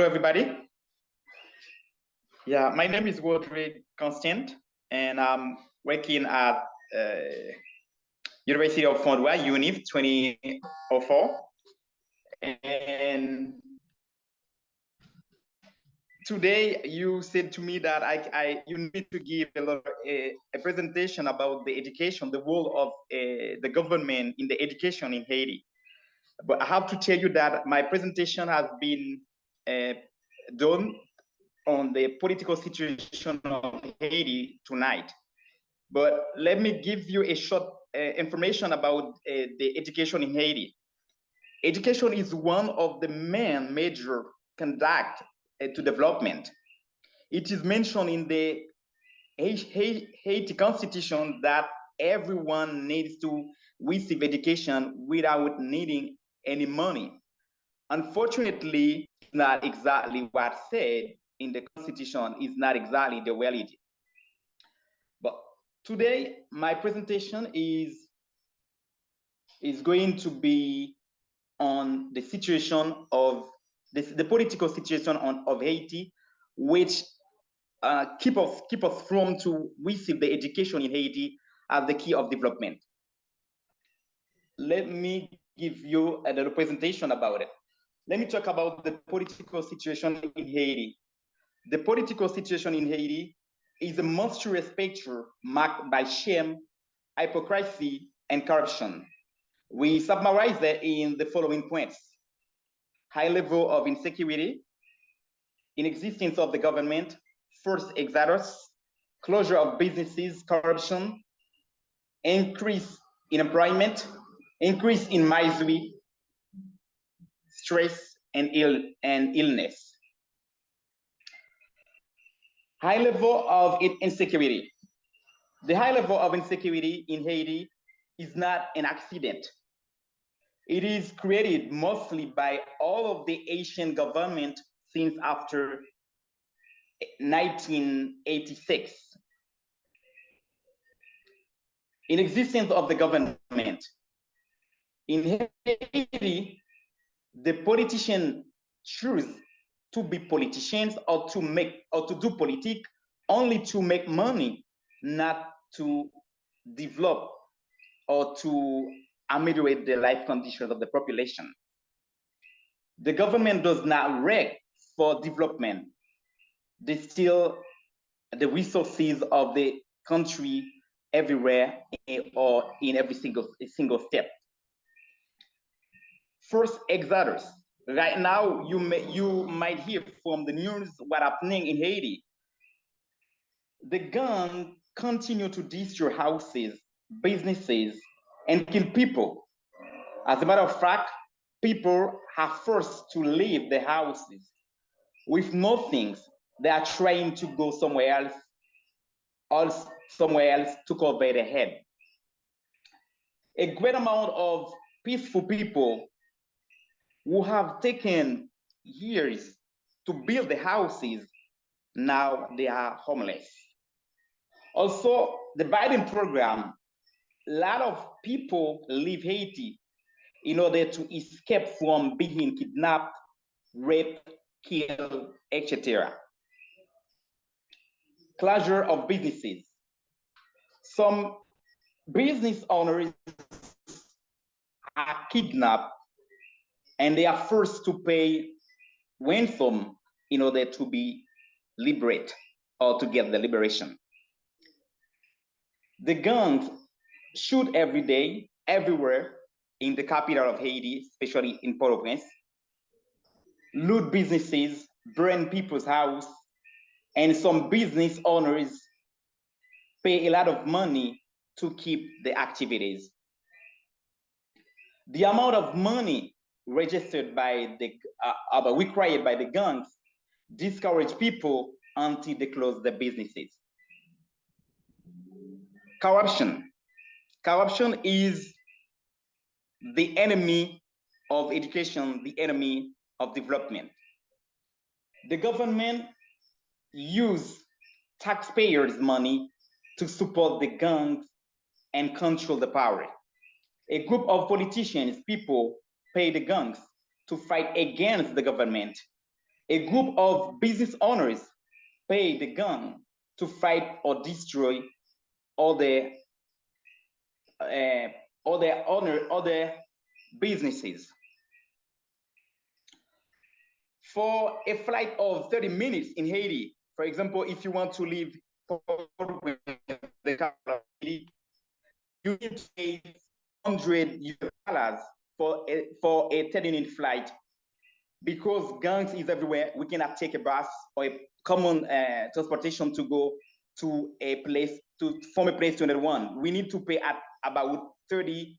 Hello, everybody. Yeah, my name is Rodrigue Constant, and I'm working at University of Fondwa, UNIF 2004. And today you said to me that you need to give a presentation about the education, the role of the government in the education in Haiti. But I have to tell you that my presentation has been done on the political situation of Haiti tonight. But let me give you a short information about the education in Haiti. Education is one of the main major conduct to development. It is mentioned in the Haiti Constitution that everyone needs to receive education without needing any money. Unfortunately, it's not exactly what said in the Constitution, is not exactly the reality. But today, my presentation is going to be on the situation of the political situation of Haiti, which keep us from to receive the education in Haiti as the key of development. Let me give you a little presentation about it. Let me talk about the political situation in Haiti. The political situation in Haiti is a monstrous picture marked by shame, hypocrisy, and corruption. We summarize that in the following points: high level of insecurity, inexistence of the government, forced exodus, closure of businesses, corruption, increase in employment, increase in misery, stress, and illness. High level of insecurity. The high level of insecurity in Haiti is not an accident. It is created mostly by all of the Asian government since after 1986. In existence of the government. In Haiti, the politicians choose to be politicians or to do politics only to make money, not to develop or to ameliorate the life conditions of the population. The government does not work for development. They steal the resources of the country everywhere or in every single step. First, exodus. Right now, you might hear from the news what's happening in Haiti. The gun continue to destroy houses, businesses, and kill people. As a matter of fact, people are forced to leave the houses with nothing. They are trying to go somewhere else to cover their head. A great amount of peaceful people who have taken years to build the houses, now they are homeless. Also, the Biden program, a lot of people leave Haiti in order to escape from being kidnapped, raped, killed, etc. Closure of businesses. Some business owners are kidnapped and they are forced to pay ransom in order to be liberated or to get the liberation. The gangs shoot every day, everywhere in the capital of Haiti, especially in Port-au-Prince, loot businesses, burn people's house, and some business owners pay a lot of money to keep the activities. The amount of money registered by required by the gangs discourage people until they close their businesses. Corruption. Corruption is the enemy of education, the enemy of development. The government use taxpayers' money to support the gangs and control the power. A group of politicians, people, pay the gangs to fight against the government A group of business owners pay the gun to fight or destroy other other businesses. For a flight of 30 minutes in Haiti, for example, if you want to leave the capital, you need to pay $100 for a 30-minute flight. Because gangs is everywhere, we cannot take a bus or a common transportation to go to a place, from a place to another one. We need to pay at about $300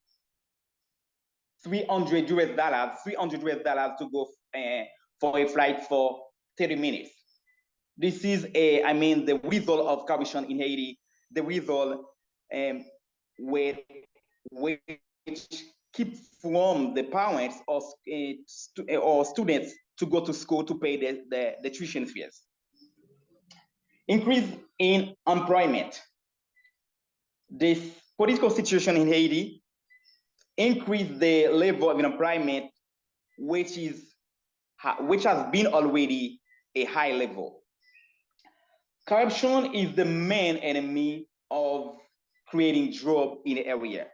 $300 to go for a flight for 30 minutes. This is the result of corruption in Haiti, the result which keep from the parents or students to go to school to pay the tuition fees. Increase in employment. This political situation in Haiti increased the level of unemployment, which has been already a high level. Corruption is the main enemy of creating jobs in the area.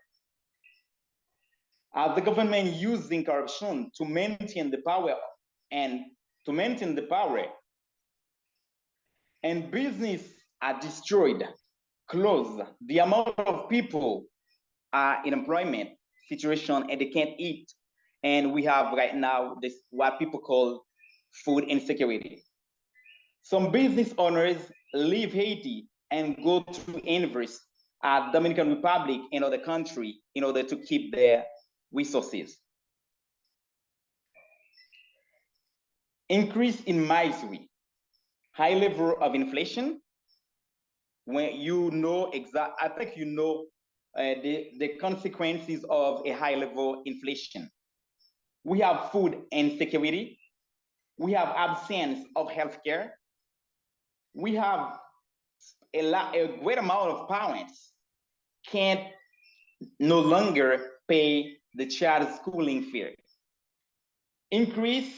The government using corruption to maintain the power and business are destroyed, closed. The amount of people are in employment situation and they can't eat. And we have right now this what people call food insecurity. Some business owners leave Haiti and go to invest at Dominican Republic and other country in order to keep their resources. Increase in misery, high level of inflation. When you know I think you know the consequences of a high level inflation. We have food insecurity. We have absence of healthcare. We have a great amount of parents can't no longer pay the child's schooling fee. Increase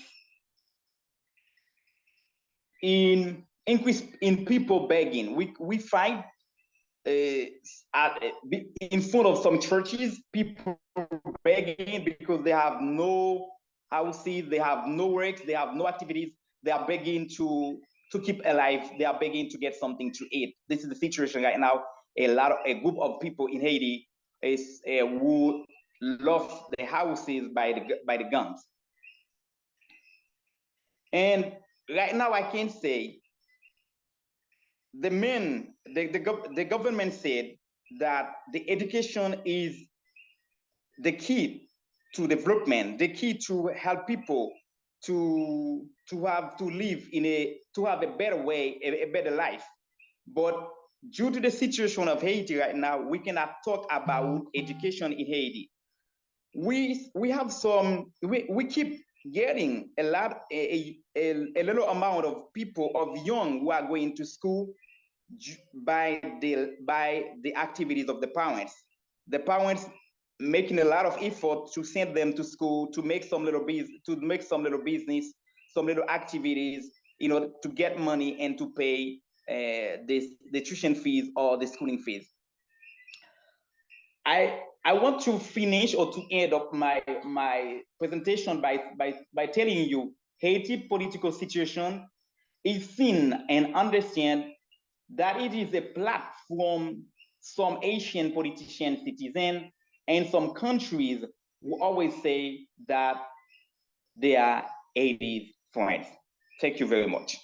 in people begging. We find in front of some churches people begging because they have no houses, they have no work, they have no activities. They are begging to keep alive. They are begging to get something to eat. This is the situation right now. A group of people in Haiti is who lost their houses by the guns. And right now, I can say the government said that the education is the key to development, the key to help people to have a better way, a better life. But due to the situation of Haiti right now, we cannot talk about education in Haiti. We keep getting a little amount of people, of young, who are going to school by the activities of the parents. The parents making a lot of effort to send them to school, to make some little business, some little activities, to get money and to pay the tuition fees or the schooling fees. I want to finish or to end up my presentation by telling you Haiti political situation is seen and understand that it is a platform some Asian politician citizen and some countries who always say that they are Haiti's friends. Thank you very much.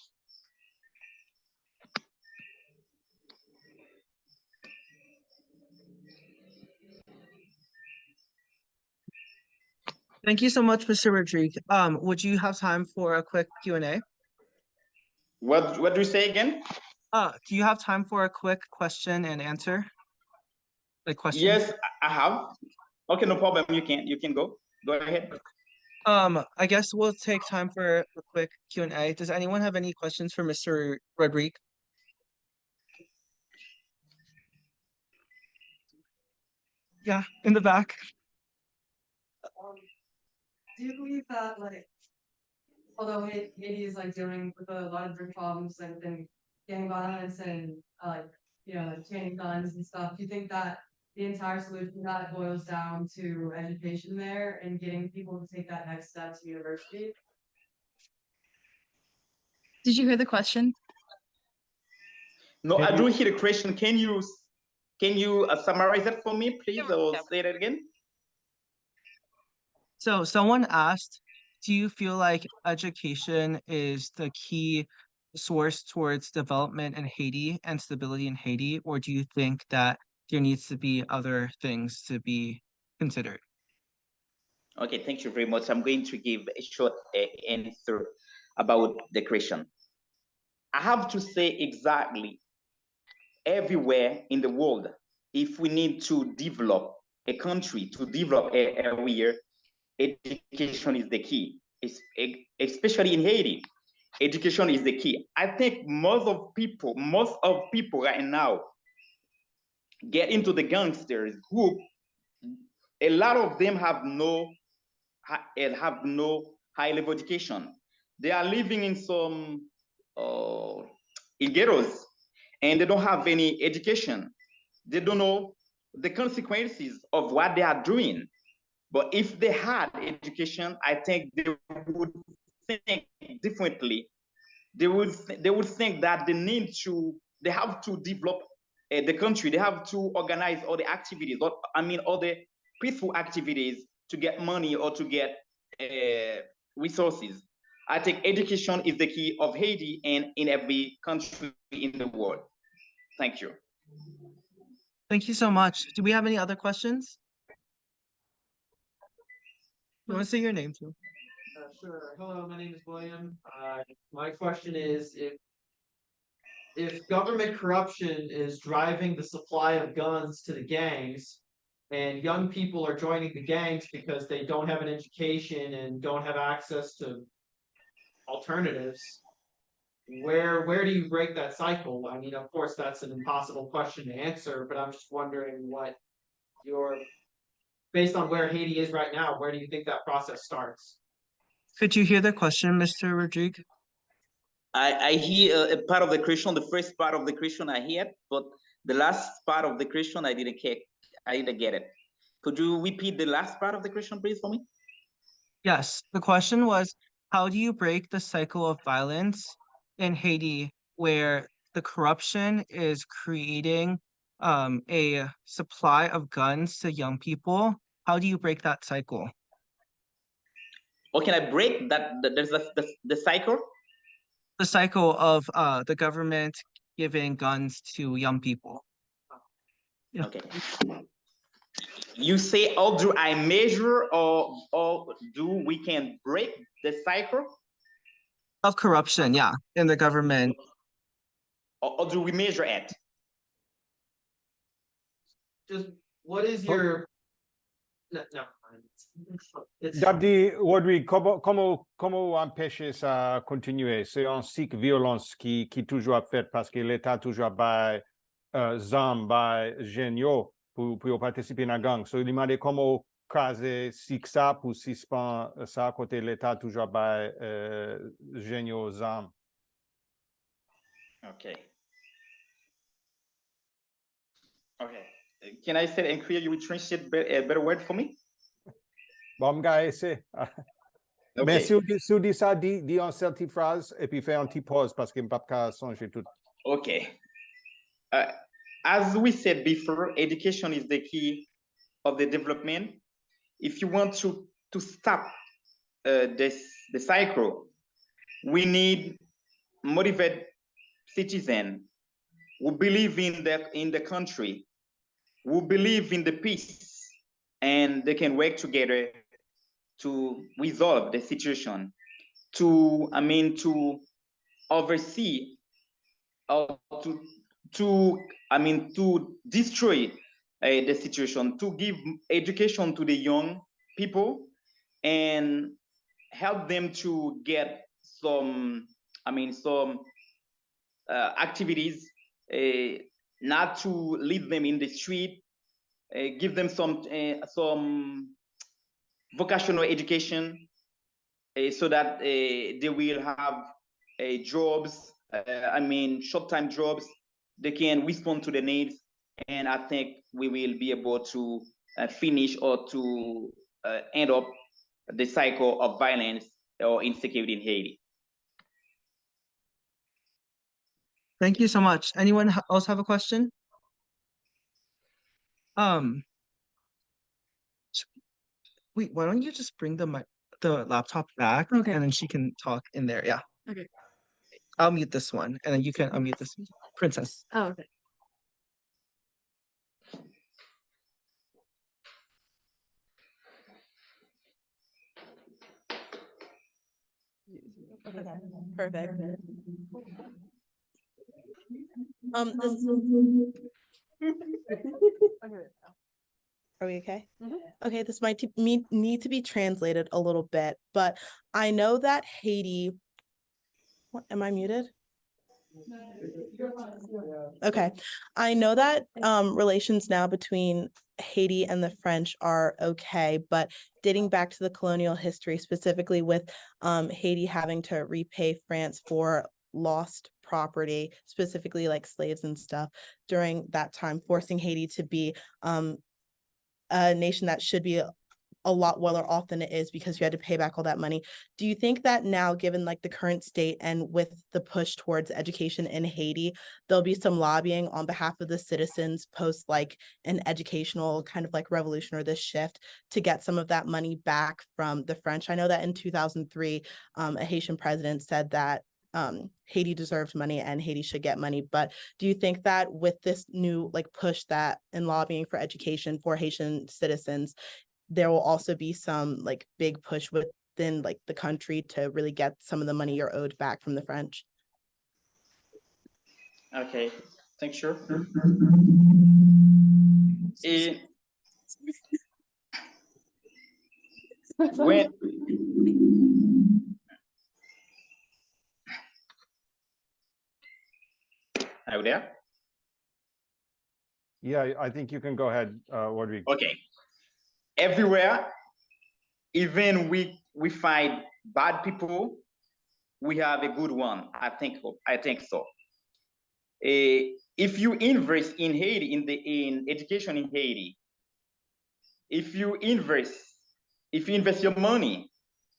Thank you so much, Mr. Rodrigue. Would you have time for a quick Q&A? What do you say again? Do you have time for a quick question and answer? Like questions? Yes, I have. Okay, no problem. You can go. Go ahead. I guess we'll take time for a quick Q&A. Does anyone have any questions for Mr. Rodrigue? Yeah, in the back. Do you believe that although Haiti is like dealing with a lot of drug problems and gang violence and like chaining guns and stuff, do you think that the entire solution to that boils down to education there and getting people to take that next step to university? Did you hear the question? No, I don't hear the question. Can you summarize it for me, please, or say it again? So someone asked, do you feel like education is the key source towards development in Haiti and stability in Haiti, or do you think that there needs to be other things to be considered? Okay, thank you very much. I'm going to give a short answer about the question. I have to say exactly everywhere in the world, if we need to develop a country, to develop a area, education is the key. Especially in Haiti, education is the key. I think most of people right now get into the gangsters group. A lot of them have no high level education. They are living in some in ghettos, and they don't have any education. They don't know the consequences of what they are doing. But if they had education, I think they would think differently. They would think that they have to develop the country. They have to organize all the activities, all the peaceful activities to get money or to get resources. I think education is the key of Haiti and in every country in the world. Thank you. Thank you so much. Do we have any other questions? You want to say your name too? Sure. Hello, my name is William. My question is if government corruption is driving the supply of guns to the gangs, and young people are joining the gangs because they don't have an education and don't have access to alternatives, where do you break that cycle? I mean, of course, that's an impossible question to answer, but I'm just wondering what based on where Haiti is right now, where do you think that process starts? Could you hear the question, Mr. Rodrigue? I hear a part of the question, the first part of the question I hear, but the last part of the question I didn't get it. Could you repeat the last part of the question, please, for me? Yes, the question was, how do you break the cycle of violence in Haiti where the corruption is creating a supply of guns to young people? How do you break that cycle? Or can I break there's the cycle? The cycle of the government giving guns to young people. Yeah. Okay. You say, how do I measure or do we can break the cycle? Of corruption, yeah, in the government. Or do we measure it? Just what is your no. Dabdi, Rodrigue, comment empêcher ça continuer? C'est un cycle violence qui toujours fait parce que l'État toujours by zam by géniaux pour participer dans la gang. So, il demande comment caser cycle ça pour suspendre ça côté l'État toujours by géniaux zam. Okay. Okay. Can I say and clear you translate a better word for me? Bon, gars, essaie. Mais si vous dites ça, dis en certaines phrases et puis fais un petit pause parce que je ne peux pas songer tout. Okay. As we said before, education is the key of the development. If you want to stop the cycle, we need motivated citizens who believe in the country, who believe in the peace, and they can work together to resolve the situation, to oversee or to destroy the situation, to give education to the young people and help them to get some activities, not to leave them in the street, give them some vocational education, so that they will have jobs, short-time jobs. They can respond to the needs, and I think we will be able to finish or to end up the cycle of violence or insecurity in Haiti. Thank you so much. Anyone else have a question? Wait, why don't you just bring the laptop back, Okay. and then she can talk in there. Yeah. Okay. I'll mute this one, and then you can unmute this Princess. Oh, okay. Okay, perfect. Are we okay? Okay, this might need to be translated a little bit, but I know that Haiti. What, am I muted? Okay, I know that relations now between Haiti and the French are okay, but dating back to the colonial history, specifically with Haiti having to repay France for lost property, specifically like slaves and stuff during that time, forcing Haiti to be a nation that should be a lot well off than it is because you had to pay back all that money. Do you think that now, given like the current state and with the push towards education in Haiti, there'll be some lobbying on behalf of the citizens post like an educational kind of like revolution or this shift to get some of that money back from the French? I know that in 2003, a Haitian president said that Haiti deserves money and Haiti should get money. But do you think that with this new like push that and lobbying for education for Haitian citizens, there will also be some like big push within like the country to really get some of the money you're owed back from the French? Okay, thanks, sure. When are you there? Yeah, I think you can go ahead, Rodrigue. Okay. Everywhere, even we find bad people, we have a good one. I think so. If you invest in Haiti, in education in Haiti, if you invest your money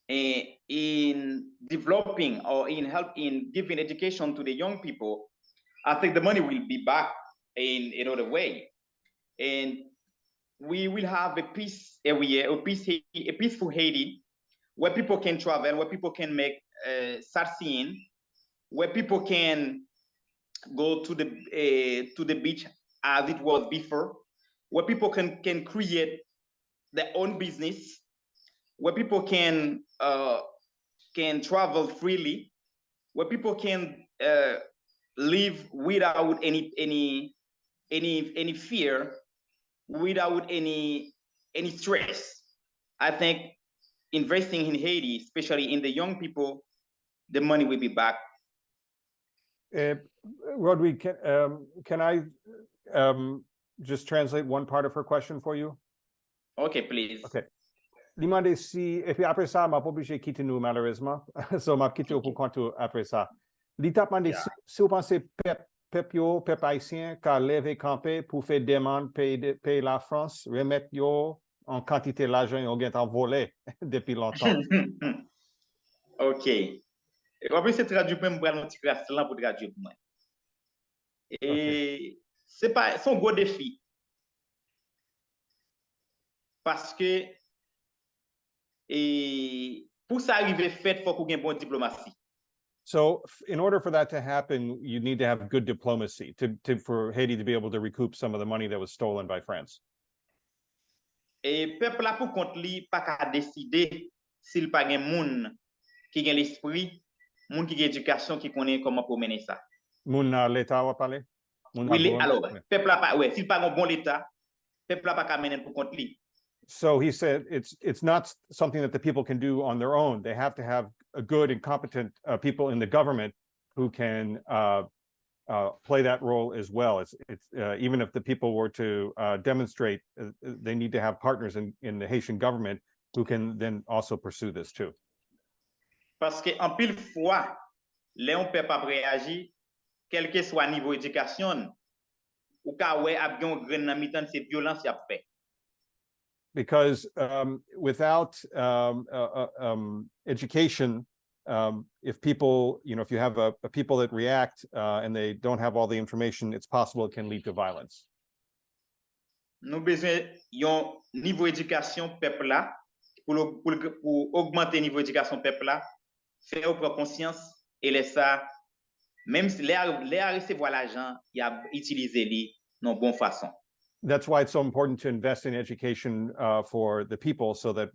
in developing or in giving education to the young people, I think the money will be back in another way, and we will have a peaceful Haiti, where people can travel, where people can make sightseeing, where people can go to the beach as it was before, where people can create their own business, where people can travel freely, where people can live without any fear, without any stress. I think investing in Haiti, especially in the young people, the money will be back. Rodrigue, can I just translate one part of her question for you? Okay, please. Okay. Demande si, et puis après ça, m'a pas obligé quitter nous malheureusement. So m'a quitté pour compte après ça. Li t'a demandé si vous pensez peuple haïtien qui a levé campé pour faire demande payer la France, remettre yo en quantité l'argent yon gen tan volé depuis longtemps. Ok. On peut se traduire même pour un petit classe là pour traduire pour moi. Et c'est un gros défi. Parce que pour ça arriver fait, il faut qu'on ait une bonne diplomatie. So in order for that to happen, you need to have good diplomacy for Haiti to be able to recoup some of the money that was stolen by France. Et peuple là pour compte li pas qu'à décider s'il pas gen moun qui a l'esprit, moun qui a éducation qui connaît comment pour mener ça. Moun l'État va parler? Oui, alors peuple là pas s'il pas un bon l'État, peuple là pas qu'à mener pour compte li. So he said it's not something that the people can do on their own. They have to have a good and competent people in the government who can play that role as well. It's even if the people were to demonstrate, they need to have partners in the Haitian government who can then also pursue this too. Parce que en pile fois, là on peut pas réagir, quel que soit niveau éducation, ou ka ouais a bien grain dans mi-temps c'est violence y a fait. Because without education, if people, if you have a people that react and they don't have all the information, it's possible it can lead to violence. Nous besoin yon niveau éducation peuple là pour augmenter niveau éducation peuple là, faire prendre conscience et laisser ça même si les recevoir l'argent, il a utilisé li non bonne façon. That's why it's so important to invest in education for the people, so that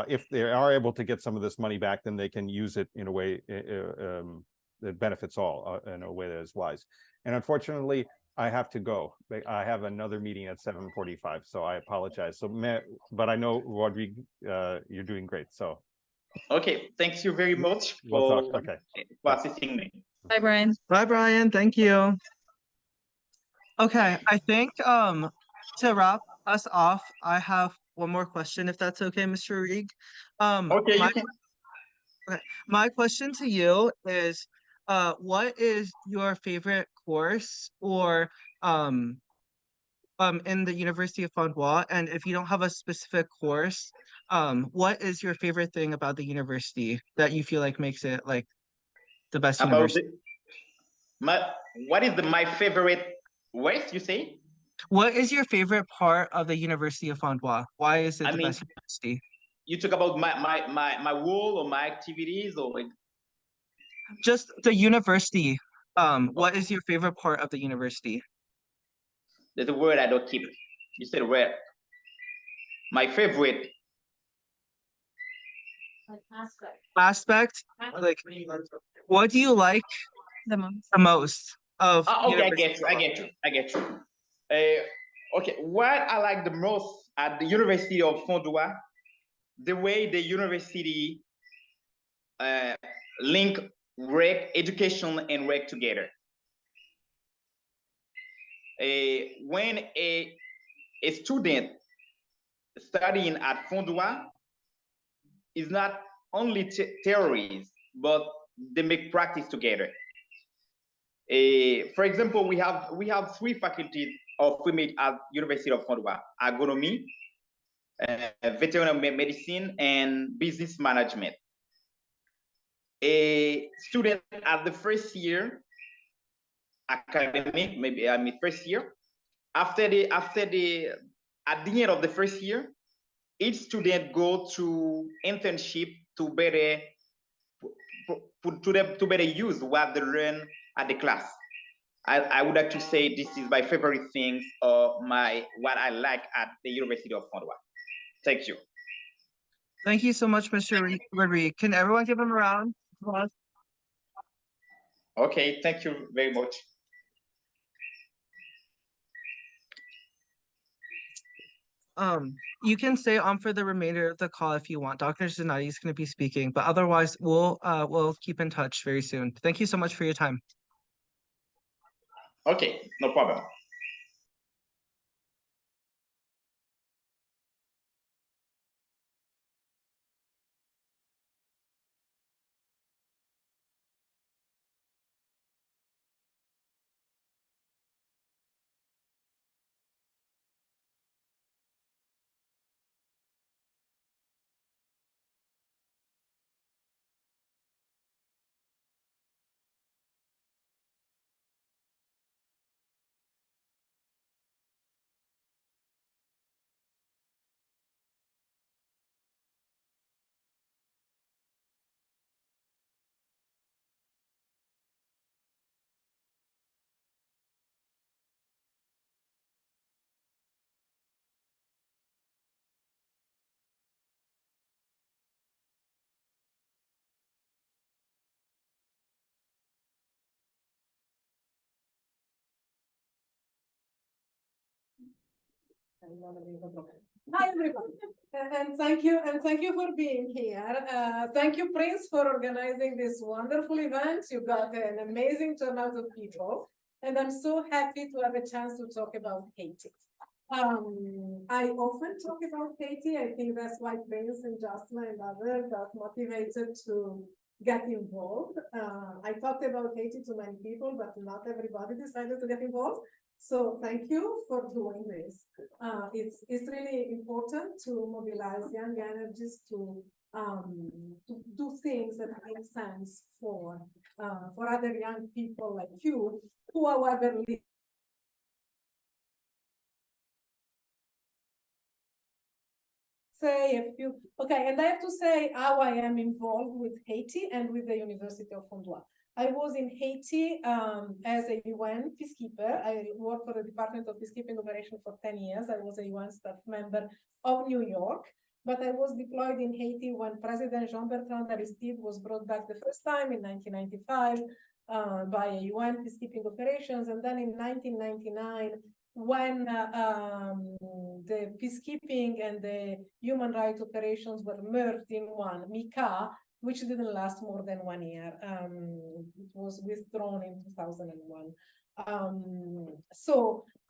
if they are able to get some of this money back, then they can use it in a way that benefits all, in a way that is wise. And unfortunately, I have to go. I have another meeting at 7:45, so I apologize. But I know, Rodrigue, you're doing great. So. Okay, thank you very much We'll for, talk. Okay. for assisting me. Bye, Brian. Bye, Brian. Thank you. Okay, I think to wrap us off, I have one more question, if that's okay, Mr. Rodrigue. Okay, you can. My question to you is, what is your favorite course or in the University of Fondwa? And if you don't have a specific course, what is your favorite thing about the university that you feel like makes it like the best university? What is my favorite West, you say? What is your favorite part of the University of Fondwa? Why is it the mean, best university? You talk about my role or my activities or Just the university. What is your favorite part of the university? there's a word I don't keep. You said where? My favorite Aspect? Like, what do you like The most. the most of okay, University I get you. Okay, what I like the most at the University of Fondwa, the way the university link work, education and work together. When a student studying at Fondwa is not only theories, but they make practice together. For example, we have three faculties of women at University of Fondwa: agronomy, veterinary medicine, and business management. A student at the first year academic, maybe first year, at the end of the first year, each student go to internship to better use what they learn at the class. I would like to say this is my favorite things or what I like at the University of Fondwa. Thank you. Thank you so much, Mr. Rodrigue. Can everyone give him a round of applause? Okay, thank you very much. You can stay on for the remainder of the call if you want. Dr. Zanotti is going to be speaking, but otherwise we'll keep in touch very soon. Thank you so much for your time. Okay, no problem. Hi everyone, and thank you for being here. Thank you, Prince, for organizing this wonderful event. You got an amazing turnout of people, and I'm so happy to have a chance to talk about Haiti. I often talk about Haiti. I think that's why Prince and Jasmine and others got motivated to get involved. I talked about Haiti to many people, but not everybody decided to get involved. So thank you for doing this. It's really important to mobilize young energies to do things that make sense for other young people like you, who, however, live. Say a few, okay, and I have to say how I am involved with Haiti and with the University of Fondwa. I was in Haiti as a UN peacekeeper. I worked for the Department of Peacekeeping Operation for 10 years. I was a UN staff member of New York, but I was deployed in Haiti when President Jean-Bertrand Aristide was brought back the first time in 1995 by a UN peacekeeping operations. And then in 1999, when the peacekeeping and the human rights operations were merged in one, MICA, which didn't last more than 1 year. It was withdrawn in 2001.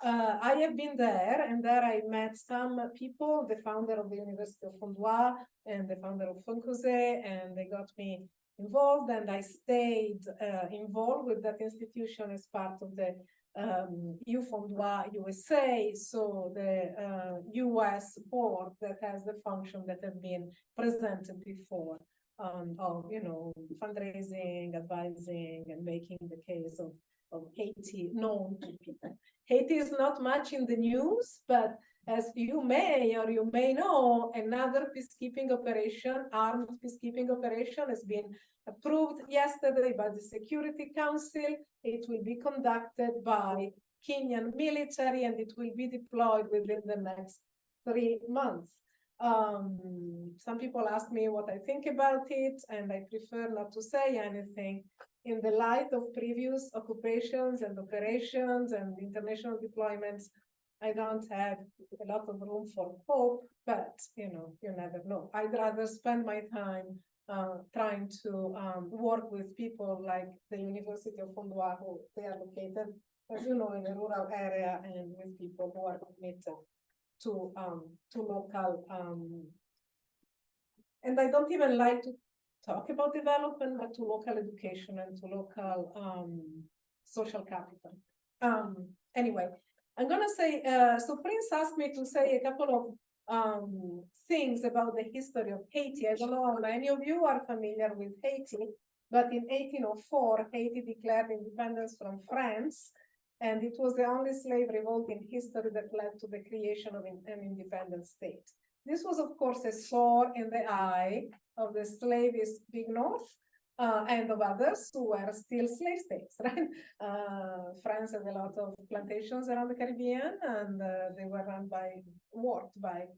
I have been there, and there I met some people, the founder of the University of Fondwa and the founder of Foncose, and they got me involved, and I stayed involved with that institution as part of the uFondwa USA, so the US board that has the function that have been presented before of fundraising, advising, and making the case of Haiti known to people. Haiti is not much in the news, but as you may or you may know, another peacekeeping operation, armed peacekeeping operation, has been approved yesterday by the Security Council. It will be conducted by Kenyan military, and it will be deployed within the next 3 months. Some people ask me what I think about it, and I prefer not to say anything. In the light of previous occupations and operations and international deployments, I don't have a lot of room for hope, but you never know. I'd rather spend my time trying to work with people like the University of Fondwa, who they are located, as you know, in a rural area, and with people who are committed to local, and I don't even like to talk about development, but to local education and to local social capital. Anyway, I'm gonna say, so Prince asked me to say a couple of things about the history of Haiti. I don't know how many of you are familiar with Haiti, but in 1804, Haiti declared independence from France, and it was the only slave revolt in history that led to the creation of an independent state. This was, of course, a sword in the eye of the slavist Big North and of others who were still slave states, right? France had a lot of plantations around the Caribbean, and they were worked by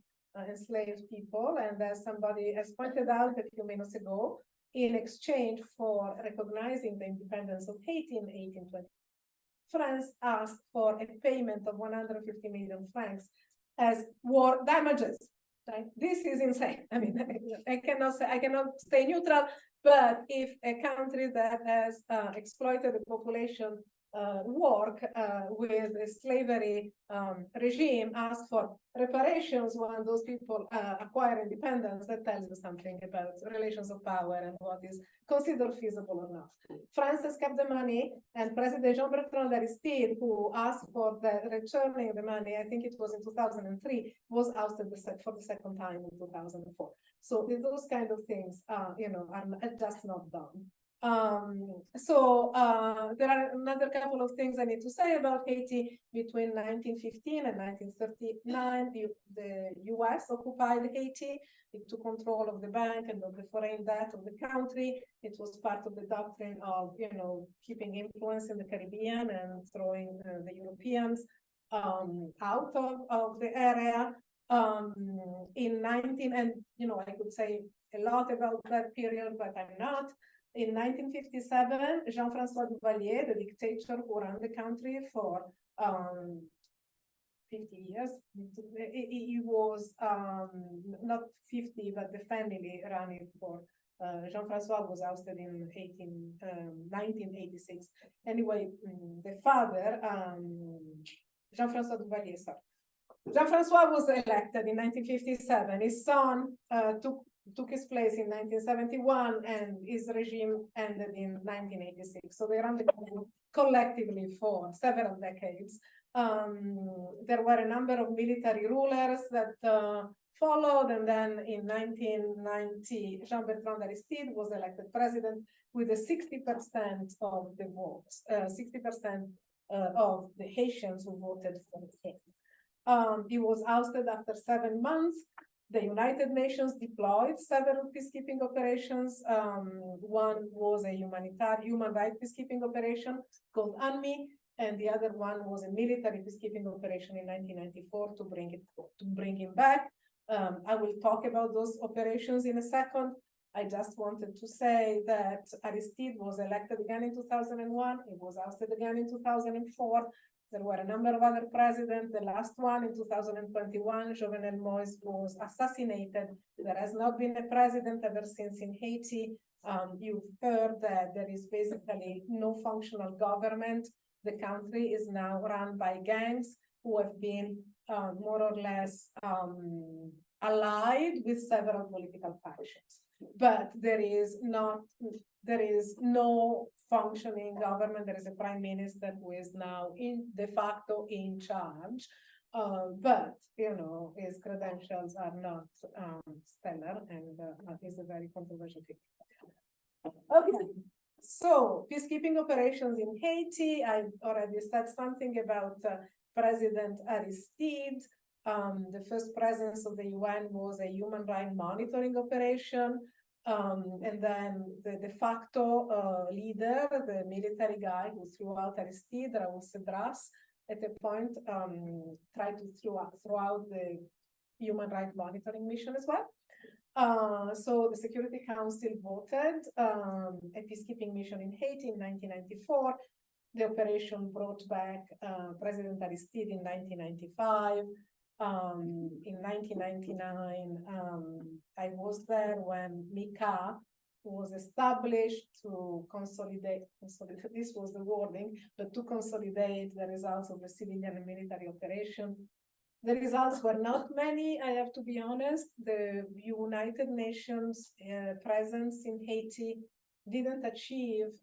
enslaved people. And as somebody has pointed out a few minutes ago, in exchange for recognizing the independence of Haiti in 1820, France asked for a payment of 150 million francs as war damages. Right? This is insane. I mean, I cannot stay neutral, but if a country that has exploited the population work with a slavery regime asks for reparations when those people acquire independence, that tells you something about relations of power and what is considered feasible or not. France has kept the money, and President Jean-Bertrand Aristide, who asked for the returning the money, I think it was in 2003, was ousted for the second time in 2004. So those kind of things, are just not done. There are another couple of things I need to say about Haiti. Between 1915 and 1939, the US occupied Haiti. It took control of the bank and of the foreign debt of the country. It was part of the doctrine of, keeping influence in the Caribbean and throwing the Europeans out of the area. I could say a lot about that period, but I'm not. In 1957, Jean-François Duvalier, the dictator who ran the country for 50 years, he was not 50, but the family ran it for. Jean-François was ousted in 1986. Anyway, the father, Jean-François Duvalier, sorry. Jean-François was elected in 1957. His son took took its place in 1971, and his regime ended in 1986. So they ran the country collectively for several decades. There were a number of military rulers that followed, and then in 1990, Jean-Bertrand Aristide was elected president with a 60% of the votes, 60% of the Haitians who voted for him. He was ousted after 7 months. The United Nations deployed several peacekeeping operations. One was a human rights peacekeeping operation called UNMI, and the other one was a military peacekeeping operation in 1994 to bring him back. I will talk about those operations in a second. I just wanted to say that Aristide was elected again in 2001. He was ousted again in 2004. There were a number of other presidents. The last one in 2021, Jovenel Moïse, was assassinated. There has not been a president ever since in Haiti. You've heard that there is basically no functional government. The country is now run by gangs who have been more or less allied with several political factions. But there is no functioning government. There is a prime minister who is now de facto in charge, but his credentials are not stellar, and is a very controversial figure. Okay, so peacekeeping operations in Haiti. I already said something about President Aristide. The first presence of the UN was a human rights monitoring operation. And then the de facto leader, the military guy who threw out Aristide, Raoul Cedras, at a point tried to throw out the human rights monitoring mission as well. So the Security Council voted a peacekeeping mission in Haiti in 1994. The operation brought back President Aristide in 1995. In 1999, I was there when MICA was established to consolidate, this was the wording, but to consolidate the results of the civilian and military operation. The results were not many, I have to be honest. The United Nations presence in Haiti didn't achieve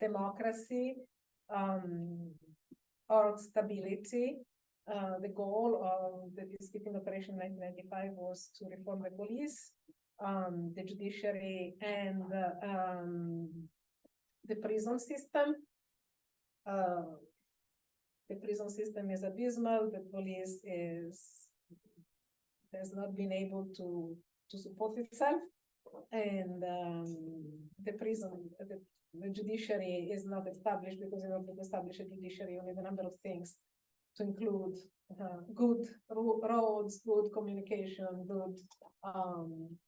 democracy or stability. The goal of the peacekeeping operation in 1995 was to reform the police, the judiciary, and the prison system. The prison system is abysmal. The police has not been able to support itself, and the judiciary is not established, because in order to establish a judiciary, you need a number of things, to include good roads, good communication, good,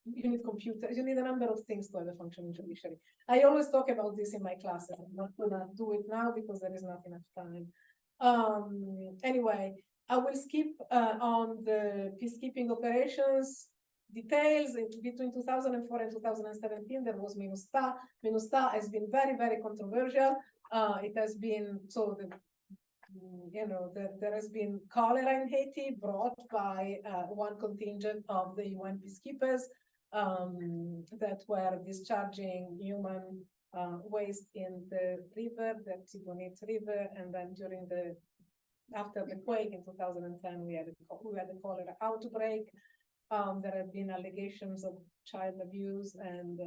you need computers, you need a number of things to have a functioning judiciary. I always talk about this in my classes. I'm not gonna do it now because there is not enough time. Anyway, I will skip on the peacekeeping operations details. Between 2004 and 2017, there was MINUSTA. MINUSTA has been very, very controversial. It has been, so there has been cholera in Haiti brought by one contingent of the UN peacekeepers that were discharging human waste in the river, the Tibonite River, and then after the quake in 2010, we had a cholera outbreak. There have been allegations of child abuse and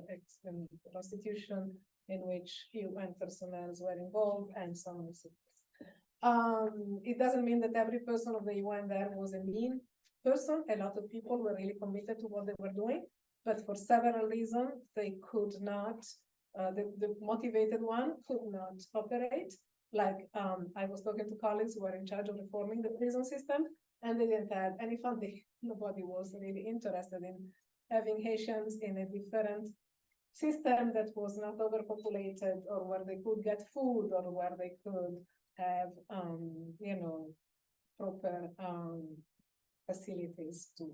prostitution in which UN personnel were involved, and so on and so forth. It doesn't mean that every person of the UN there was a mean person. A lot of people were really committed to what they were doing, but for several reasons, they could not, the motivated one could not operate. Like, I was talking to colleagues who were in charge of reforming the prison system, and they didn't have any funding. Nobody was really interested in having Haitians in a different system that was not overpopulated, or where they could get food, or where they could have, proper facilities to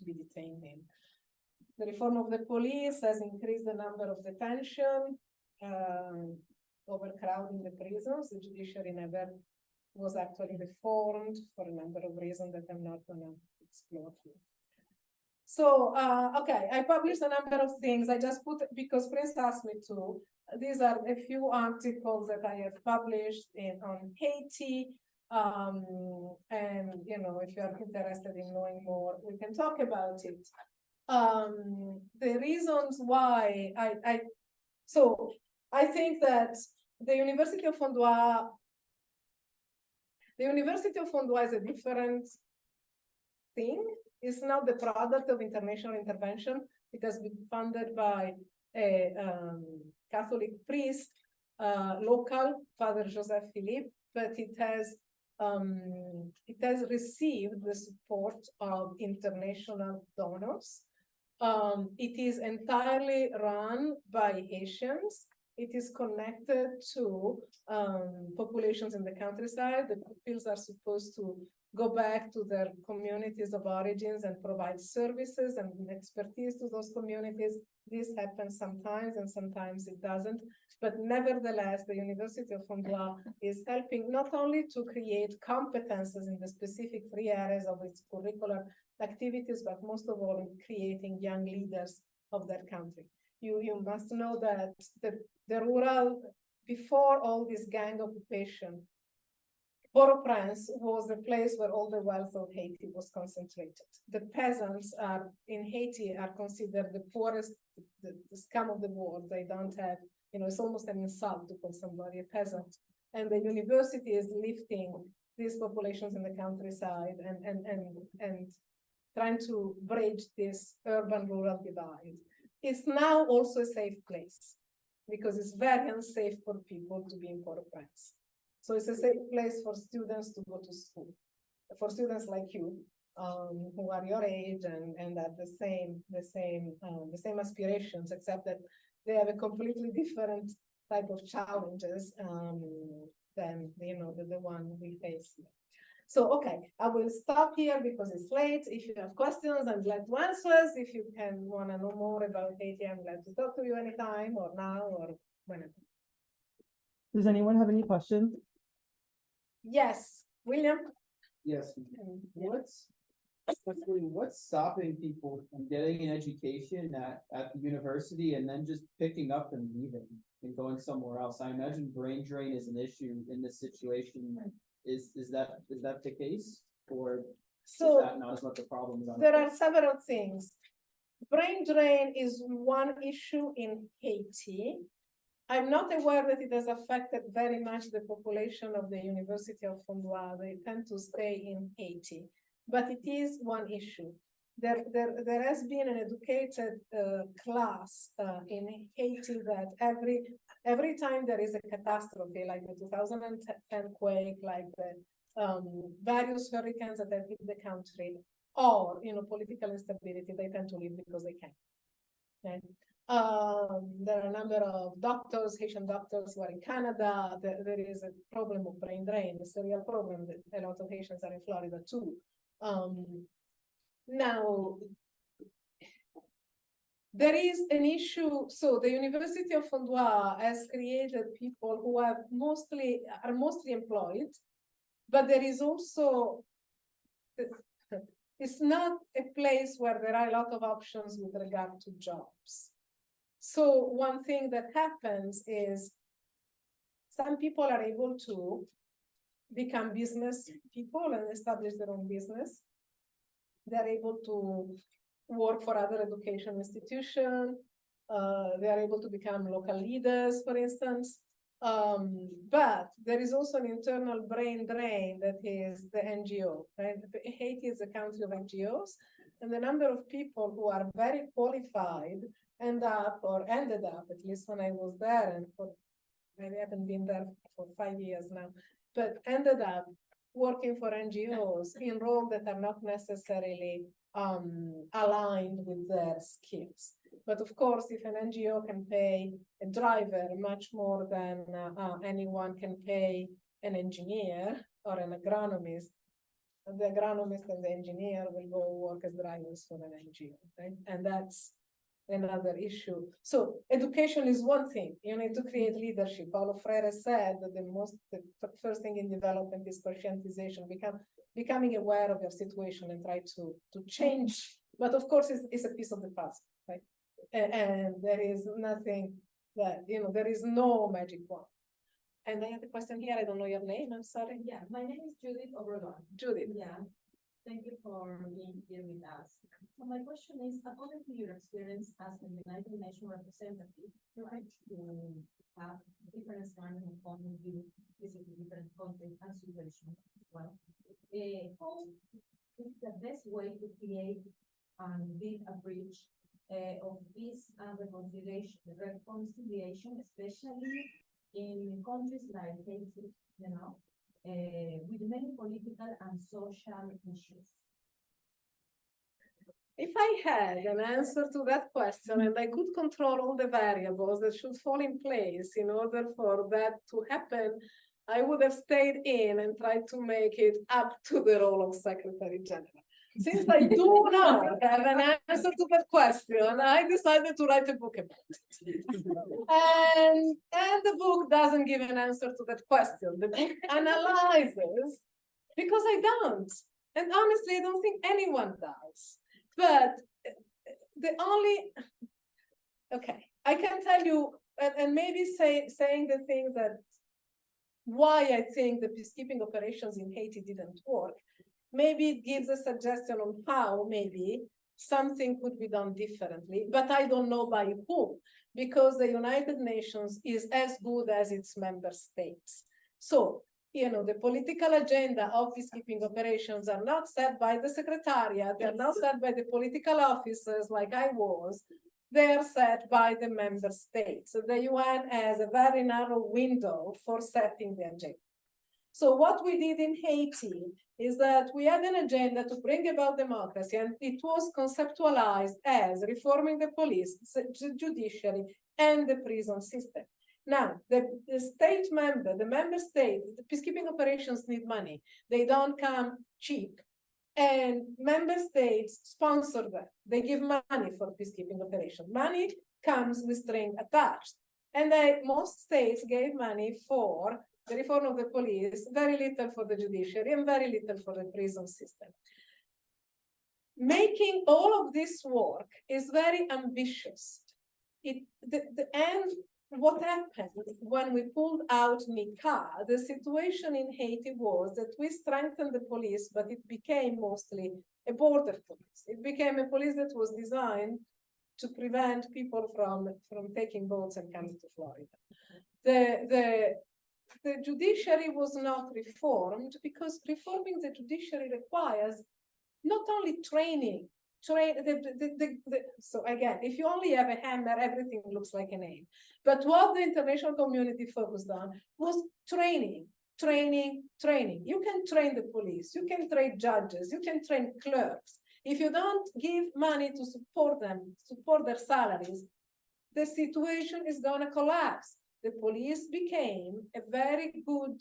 be detained in. The reform of the police has increased the number of detention, overcrowding the prisons. The judiciary never was actually reformed for a number of reasons that I'm not going to explore here. So, okay, I published a number of things. I just put, because Prince asked me to, these are a few articles that I have published on Haiti. And, you know, if you are interested in knowing more, we can talk about it. The reasons why so I think that the University of Fondwa is a different thing. It's not the product of international intervention. It has been funded by a Catholic priest, local, Father Joseph Philippe, but it has received the support of international donors. It is entirely run by Haitians. It is connected to populations in the countryside. The pupils are supposed to go back to their communities of origins and provide services and expertise to those communities. This happens sometimes and sometimes it doesn't. But nevertheless, the University of Fondwa is helping not only to create competences in the specific 3 areas of its curricular activities, but most of all in creating young leaders of their country. You must know that the rural, before all this gang occupation, Port-au-Prince was a place where all the wealth of Haiti was concentrated. The peasants in Haiti are considered the poorest, the scum of the world. They don't have, you know, it's almost an insult to call somebody a peasant. And the university is lifting these populations in the countryside and trying to bridge this urban-rural divide. It's now also a safe place because it's very unsafe for people to be in Port-au-Prince. So it's a safe place for students to go to school, for students like you, who are your age and have the same aspirations, except that they have a completely different type of challenges than the one we face here. So, okay, I will stop here because it's late. If you have questions, I'm glad to answer. If you want to know more about Haiti, I'm glad to talk to you anytime or now or whenever. Does anyone have any questions? Yes, William? Yes, what's stopping people from getting an education at the university and then just picking up and leaving and going somewhere else? I imagine brain drain is an issue in this situation. Is that the case, or So is that not as much a problem? There are several things. Brain drain is one issue in Haiti. I'm not aware that it has affected very much the population of the University of Fondwa. They tend to stay in Haiti, but it is one issue. There has been an educated class in Haiti that every time there is a catastrophe, like the 2010 quake, like the various hurricanes that have hit the country, or political instability, they tend to leave because they can. Okay? There are a number of doctors, Haitian doctors who are in Canada. There is a problem of brain drain. It's a real problem that a lot of Haitians are in Florida too. Now, there is an issue. So the University of Fondwa has created people who are mostly employed, but there is also, it's not a place where there are a lot of options with regard to jobs. So one thing that happens is some people are able to become business people and establish their own business. They're able to work for other education institutions. They are able to become local leaders, for instance. But there is also an internal brain drain that is the NGO. Right? Haiti is a country of NGOs, and the number of people who are very qualified ended up, at least when I was there, and I haven't been there for 5 years now, but ended up working for NGOs in roles that are not necessarily aligned with their skills. But of course, if an NGO can pay a driver much more than anyone can pay an engineer or an agronomist, the agronomist and the engineer will go work as drivers for an NGO, right? And that's another issue. So education is one thing. You need to create leadership. Paulo Freire said that the first thing in development is conscientization, becoming aware of your situation and try to change But of course, it's a piece of the puzzle, right? And there is nothing that, there is no magic wand. And I have a question here. I don't know your name. I'm sorry. Yeah, my name is Judith Obrador. Judith. Yeah, thank you for being here with us. So my question is, according to your experience as a United Nations representative, right, to have different kinds of point of view, visit different countries and situations as well. How is the best way to create and build a bridge of peace and reconciliation, especially in countries like Haiti, with many political and social issues? If I had an answer to that question and I could control all the variables that should fall in place in order for that to happen, I would have stayed in and tried to make it up to the role of Secretary General. Since I do not have an answer to that question, I decided to write a book about it. And the book doesn't give an answer to that question. The book analyzes, because I don't. And honestly, I don't think anyone does. But okay, I can tell you, and maybe saying the things that why I think the peacekeeping operations in Haiti didn't work. Maybe it gives a suggestion on how maybe something could be done differently, but I don't know by whom, because the United Nations is as good as its member states. So, the political agenda of peacekeeping operations are not set by the Secretariat, they're not set by the political officers like I was, they're set by the member states. So the UN has a very narrow window for setting the agenda. So what we did in Haiti is that we had an agenda to bring about democracy, and it was conceptualized as reforming the police, the judiciary, and the prison system. Now, the member state, the peacekeeping operations need money. They don't come cheap. And member states sponsor them. They give money for peacekeeping operations. Money comes with string attached. And most states gave money for the reform of the police, very little for the judiciary, and very little for the prison system. Making all of this work is very ambitious. What happened when we pulled out Nika, the situation in Haiti was that we strengthened the police, but it became mostly a border police. It became a police that was designed to prevent people from taking boats and coming to Florida. The judiciary was not reformed because reforming the judiciary requires not only training. So again, if you only have a hammer, everything looks like a nail. But what the international community focused on was training. You can train the police, you can train judges, you can train clerks. If you don't give money to support them, support their salaries, the situation is going to collapse. The police became a very good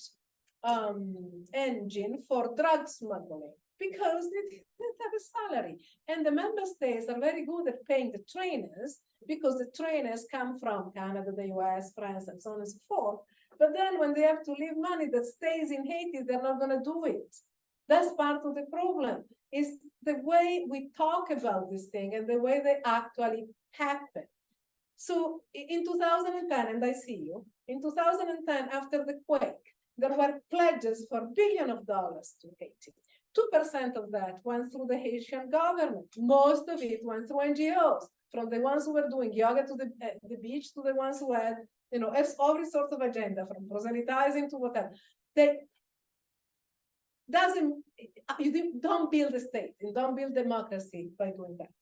engine for drug smuggling because they didn't have a salary. And the member states are very good at paying the trainers because the trainers come from Canada, the US, France, and so on and so forth. But then when they have to leave money that stays in Haiti, they're not going to do it. That's part of the problem, is the way we talk about this thing and the way they actually happen. So in 2010, and I see you, in 2010, after the quake, there were pledges for billions of dollars to Haiti. 2% of that went through the Haitian government. Most of it went through NGOs, from the ones who were doing yoga to the beach to the ones who had, every sort of agenda, from proselytizing to whatever. You don't build a state, you don't build democracy by doing that.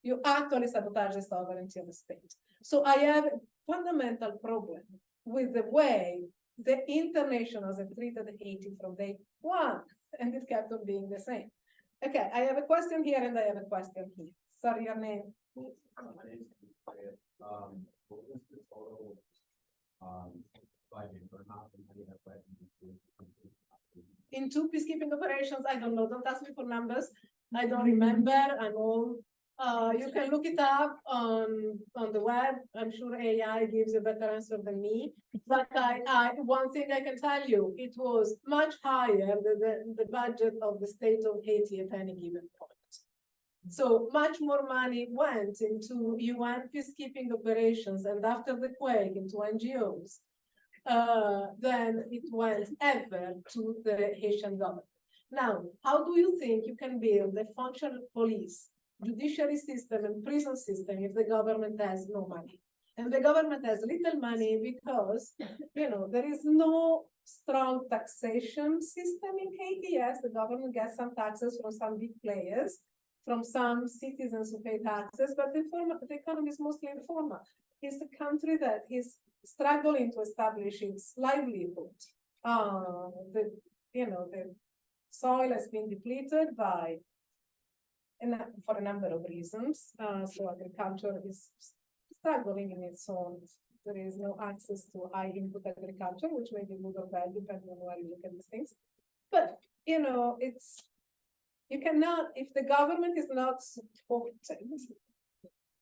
You actually sabotage the sovereignty of the state. So I have a fundamental problem with the way the internationals have treated Haiti from day one, and it kept on being the same. Okay, I have a question here and I have a question here. Sorry, your name. My name is what was the total budget for how many in two peacekeeping operations? I don't know. Don't ask me for numbers. I don't remember. I'm old. You can look it up on the web. I'm sure AI gives a better answer than me. But one thing I can tell you, it was much higher than the budget of the state of Haiti at any given point. So much more money went into UN peacekeeping operations and after the quake into NGOs than it went ever to the Haitian government. Now, how do you think you can build a functional police, judiciary system, and prison system if the government has no money? And the government has little money because, you know, there is no strong taxation system in Haiti. Yes, the government gets some taxes from some big players, from some citizens who pay taxes, but the economy is mostly informal. It's a country that is struggling to establish its livelihood. The soil has been depleted for a number of reasons. So agriculture is struggling in its own. There is no access to high input agriculture, which may be good or bad depending on where you look at these things. But you know, you cannot, if the government is not supported,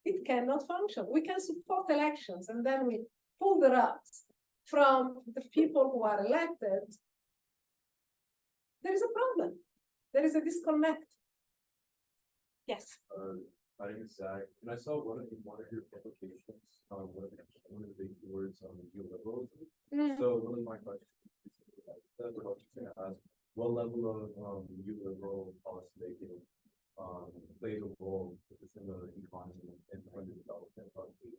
it cannot function. We can support elections and then we pull the rugs from the people who are elected. There is a problem. There is a disconnect. Yes. My name is Zach, and I saw one of your publications, one of the big words on neoliberalism. So one of my questions is ask what level of neoliberal policy making plays a role within the economy and underdevelopment of the.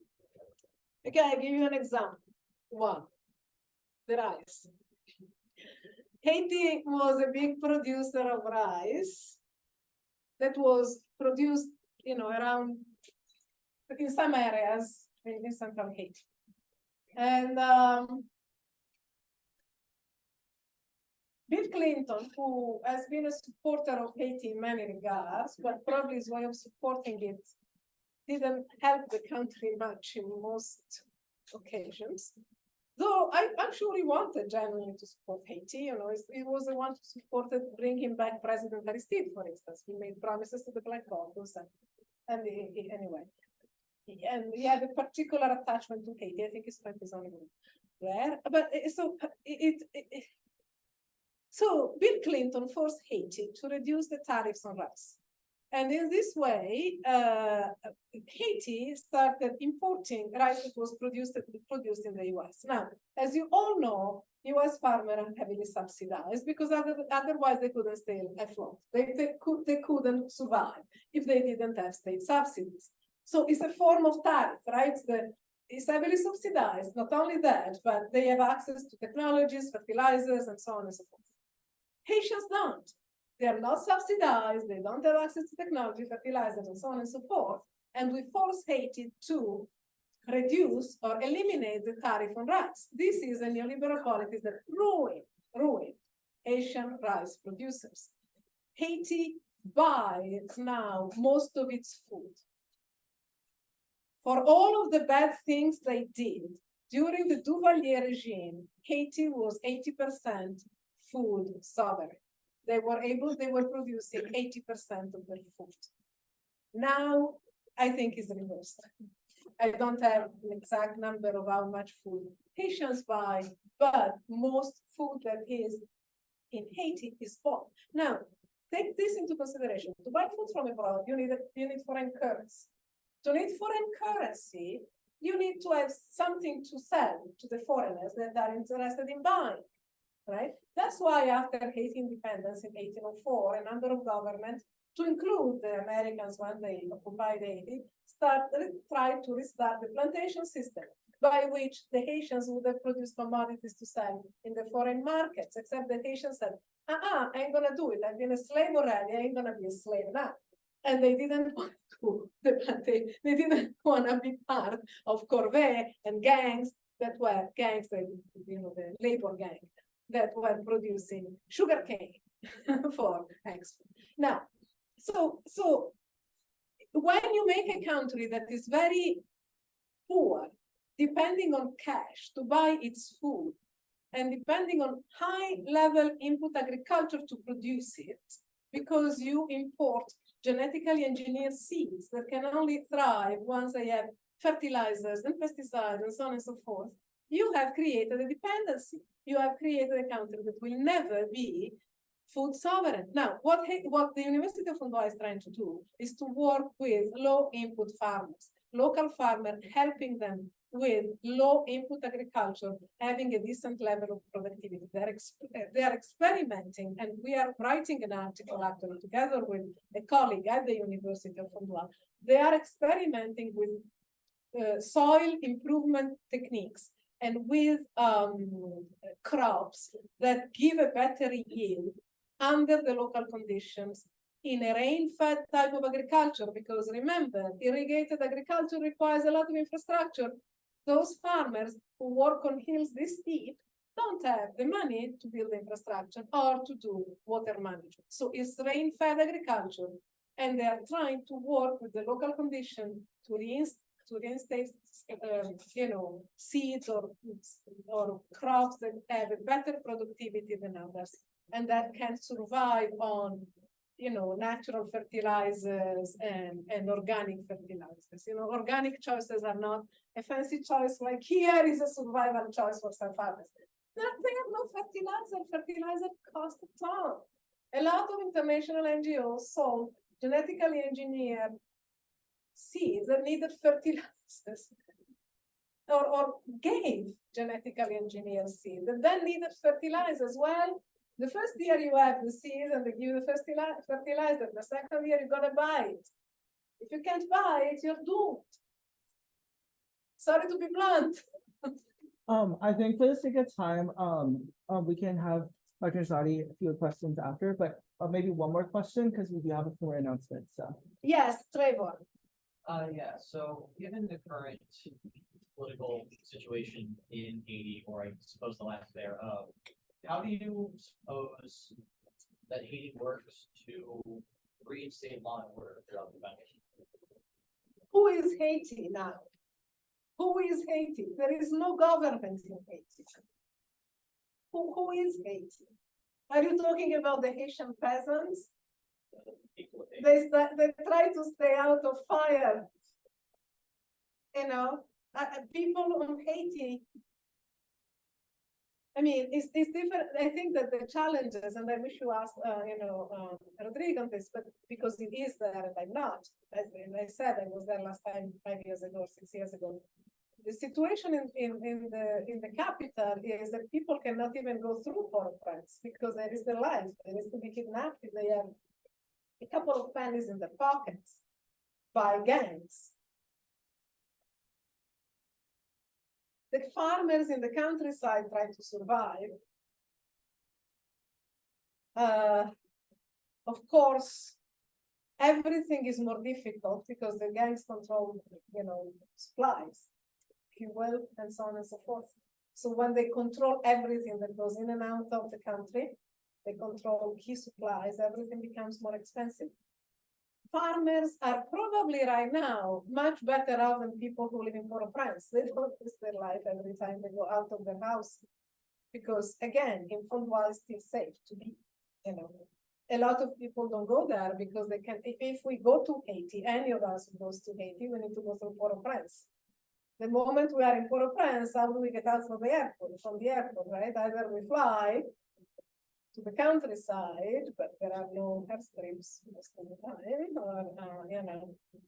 Okay, I'll give you an example. One, the rice. Haiti was a big producer of rice that was produced, you know, around in some areas in central Haiti. And Bill Clinton, who has been a supporter of Haiti in many regards, but probably his way of supporting it didn't help the country much in most occasions. Though I'm sure he wanted genuinely to support Haiti, you know, he was the one who supported bringing back President Aristide, for instance. He made promises to the Black Caucus, and anyway. And he had a particular attachment to Haiti. I think he spent his own money there. But so Bill Clinton forced Haiti to reduce the tariffs on rice. And in this way, Haiti started importing rice that was produced in the US. Now, as you all know, US farmers are heavily subsidized because otherwise they couldn't stay afloat. They couldn't survive if they didn't have state subsidies. So it's a form of tariff, right? It's heavily subsidized. Not only that, but they have access to technologies, fertilizers, and so on and so forth. Haitians don't. They are not subsidized, they don't have access to technology, fertilizers, and so on and so forth. And we force Haiti to reduce or eliminate the tariff on rice. This is a neoliberal policy that ruin Haitian rice producers. Haiti buys now most of its food. For all of the bad things they did during the Duvalier regime, Haiti was 80% food sovereign. They were producing 80% of their food. Now, I think it's reversed. I don't have an exact number of how much food Haitians buy, but most food that is in Haiti is bought. Now, take this into consideration. To buy food from abroad, you need foreign currency. To need foreign currency, you need to have something to sell to the foreigners that are interested in buying. Right? That's why after Haiti independence in 1804, a number of governments, to include the Americans when they occupied Haiti, tried to restart the plantation system, by which the Haitians would have produced commodities to sell in the foreign markets, except the Haitians said, I ain't gonna do it. I've been a slave already, I ain't gonna be a slave now. And they didn't want to they didn't want to be part of corvée and gangs, the labor gang, that were producing sugarcane for export. Now, so when you make a country that is very poor, depending on cash to buy its food, and depending on high-level input agriculture to produce it, because you import genetically engineered seeds that can only thrive once they have fertilizers and pesticides and so on and so forth, you have created a dependency. You have created a country that will never be food sovereign. Now, what the University of Fondwa is trying to do is to work with low input farmers, local farmers, helping them with low input agriculture, having a decent level of productivity. They are experimenting, and we are writing an article actually together with a colleague at the University of Fondwa. They are experimenting with soil improvement techniques and with crops that give a better yield under the local conditions in a rain-fed type of agriculture, because remember, irrigated agriculture requires a lot of infrastructure. Those farmers who work on hills this steep don't have the money to build infrastructure or to do water management. So it's rain-fed agriculture, and they are trying to work with the local condition to reinstate, seeds or crops that have a better productivity than others, and that can survive on, natural fertilizers and organic fertilizers. Organic choices are not a fancy choice like here is a survival choice for some farmers. They have no fertilizer. Fertilizer costs a ton. A lot of international NGOs sold genetically engineered seeds that needed fertilizers, or gave genetically engineered seeds that then needed fertilizers. Well, the first year you have the seeds and they give you the fertilizer. The second year you gotta buy it. If you can't buy it, you're doomed. Sorry to be blunt. I think for the sake of time, we can have Dr. Zanotti a few questions after, but maybe one more question because we do have a few more announcements. So Yes, Trevor. Yeah, so given the current political situation in Haiti, or I suppose the lack thereof, how do you suppose that Haiti works to reinstate law and order throughout the country? Who is Haiti now? Who is Haiti? There is no government in Haiti. Who is Haiti? Are you talking about the Haitian peasants? They try to stay out of fire. People on Haiti. I mean, it's different. I think that the challenges, and I wish you asked, Rodrigue on this, but because it is there and I'm not. As I said, I was there last time 5 years ago, 6 years ago. The situation in the capital is that people cannot even go through Port-au-Prince because there is the life. There is to be kidnapped if they have a couple of pennies in their pockets by gangs. The farmers in the countryside try to survive. Of course, everything is more difficult because the gangs control, supplies, fuel, and so on and so forth. So when they control everything that goes in and out of the country, they control key supplies, everything becomes more expensive. Farmers are probably right now much better off than people who live in Port-au-Prince. They don't risk their life every time they go out of their house. Because again, in Fondwa is still safe to be, A lot of people don't go there because they can, if we go to Haiti, any of us who goes to Haiti, we need to go through Port-au-Prince. The moment we are in Port-au-Prince, how do we get out from the airport, right? Either we fly to the countryside, but there are no airstrips most of the time, or